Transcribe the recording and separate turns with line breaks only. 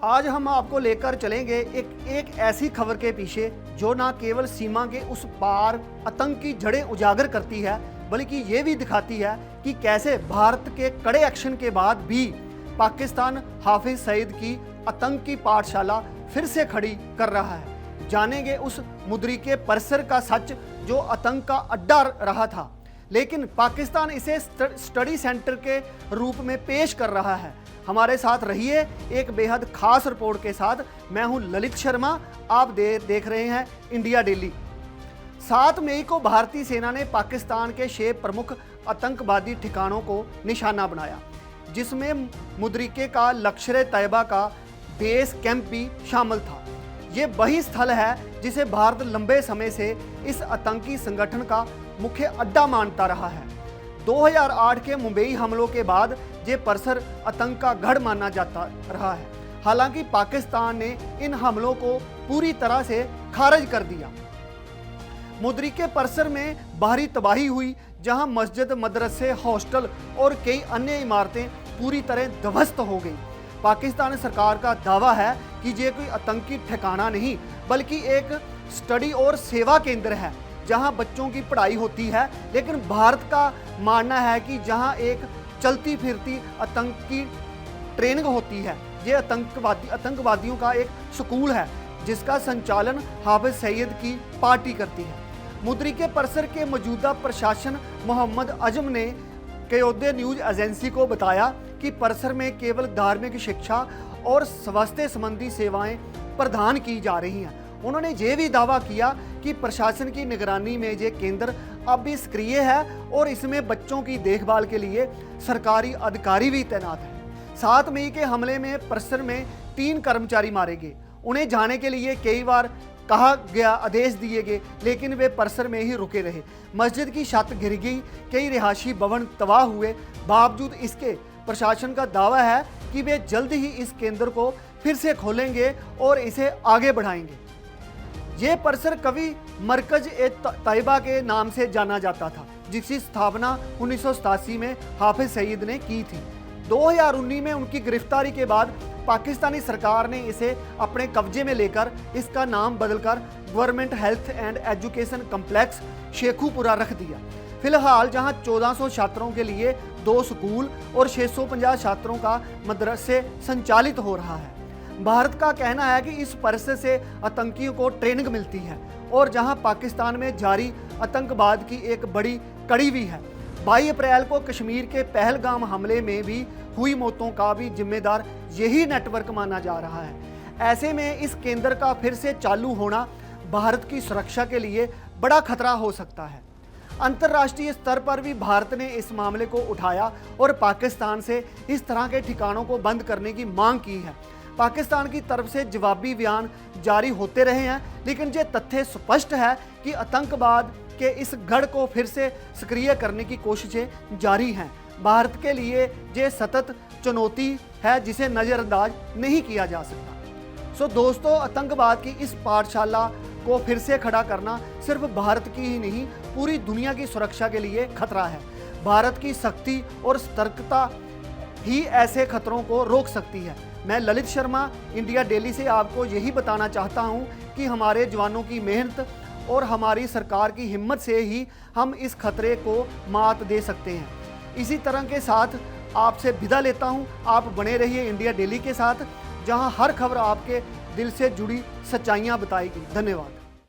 आज हम आपको लेकर चलेंगे एक ऐसी खबर के पीछे जो ना केवल सीमा के उस पार आतंक की जड़ें उजागर करती है, बल्कि ये भी दिखाती है कि कैसे भारत के कड़े एक्शन के बाद भी पाकिस्तान हाफिज सईद की आतंक की पाठशाला फिर से खड़ी कर रहा है। जानेंगे उस मुद्रिके परिसर का सच जो आतंक का अड्डा रहा था, लेकिन पाकिस्तान इसे स्टडी सेंटर के रूप में पेश कर रहा है। हमारे साथ रहिए एक बेहद खास रिपोर्ट के साथ। मैं हूं ललित शर्मा, आप देख रहे हैं इंडिया डेली। 7 मई को भारतीय सेना ने पाकिस्तान के 6 प्रमुख आतंकवादी ठिकानों को निशाना बनाया, जिसमें मुद्रिके का लश्कर तैयबा का बेस कैंप भी शामिल था। ये वही स्थल है जिसे भारत लंबे समय से इस आतंकी संगठन का मुख्य अड्डा मानता रहा है। 2008 के मुंबई हमलों के बाद ये परिसर आतंक का गढ़ माना जाता रहा है। हालांकि पाकिस्तान ने इन हमलों को पूरी तरह से खारिज कर दिया। मुद्रिके परिसर में बाहरी तबाही हुई, जहां मस्जिद, मदरसे, हॉस्टल और कई अन्य इमारतें पूरी तरह ध्वस्त हो गई। पाकिस्तान सरकार का दावा है कि ये कोई आतंकी ठिकाना नहीं, बल्कि एक स्टडी और सेवा केंद्र है जहां बच्चों की पढ़ाई होती है। लेकिन भारत का मानना है कि जहां एक चलती फिरती आतंकी ट्रेनिंग होती है। ये आतंकवादियों का एक स्कूल है जिसका संचालन हाफिज सईद की पार्टी करती है। मुद्रिके परिसर के मौजूदा प्रशासन मोहम्मद अजम ने कयोदे न्यूज एजेंसी को बताया कि परिसर में केवल धार्मिक शिक्षा और स्वास्थ्य संबंधी सेवाएं प्रदान की जा रही हैं। उन्होंने ये भी दावा किया कि प्रशासन की निगरानी में ये केंद्र अब भी सक्रिय है और इसमें बच्चों की देखभाल के लिए सरकारी अधिकारी भी तैनात हैं। 7 मई के हमले में परिसर में 3 कर्मचारी मारे गए। उन्हें जाने के लिए कई बार कहा गया, आदेश दिए गए, लेकिन वे परिसर में ही रुके रहे। मस्जिद की छत गिर गई, कई रिहायशी भवन तबाह हुए। बावजूद इसके प्रशासन का दावा है कि वे जल्द ही इस केंद्र को फिर से खोलेंगे और इसे आगे बढ़ाएंगे। ये परिसर कभी मरकज ए तैयबा के नाम से जाना जाता था, जिसकी स्थापना 1987 में हाफिज सईद ने की थी। 2019 में उनकी गिरफ्तारी के बाद पाकिस्तानी सरकार ने इसे अपने कब्जे में लेकर इसका नाम बदलकर government health and education complex Sheikhupura रख दिया। फिलहाल जहां 1400 छात्रों के लिए 2 स्कूल और 650 छात्रों का मदरसे संचालित हो रहा है। भारत का कहना है कि इस परिसर से आतंकियों को ट्रेनिंग मिलती है और जहां पाकिस्तान में जारी आतंकवाद की एक बड़ी कड़ी भी है। 22 अप्रैल को कश्मीर के पहलगाम हमले में भी हुई मौतों का भी जिम्मेदार यही नेटवर्क माना जा रहा है। ऐसे में इस केंद्र का फिर से चालू होना भारत की सुरक्षा के लिए बड़ा खतरा हो सकता है। अंतर्राष्ट्रीय स्तर पर भी भारत ने इस मामले को उठाया और पाकिस्तान से इस तरह के ठिकानों को बंद करने की मांग की है। पाकिस्तान की तरफ से जवाबी बयान जारी होते रहे हैं, लेकिन ये तथ्य स्पष्ट है कि आतंकवाद के इस गढ़ को फिर से सक्रिय करने की कोशिशें जारी हैं। भारत के लिए ये सतत चुनौती है जिसे नज़रअंदाज नहीं किया जा सकता। दोस्तों, आतंकवाद की इस पाठशाला को फिर से खड़ा करना सिर्फ भारत की ही नहीं, पूरी दुनिया की सुरक्षा के लिए खतरा है। भारत की सख्ती और सतर्कता ही ऐसे खतरों को रोक सकती है। मैं ललित शर्मा इंडिया डेली से आपको यही बताना चाहता हूं कि हमारे जवानों की मेहनत और हमारी सरकार की हिम्मत से ही हम इस खतरे को मात दे सकते हैं। इसी तरह के साथ आपसे विदा लेता हूं। आप बने रहिए इंडिया डेली के साथ, जहां हर खबर आपके दिल से जुड़ी सच्चाइयां बताएगी। धन्यवाद।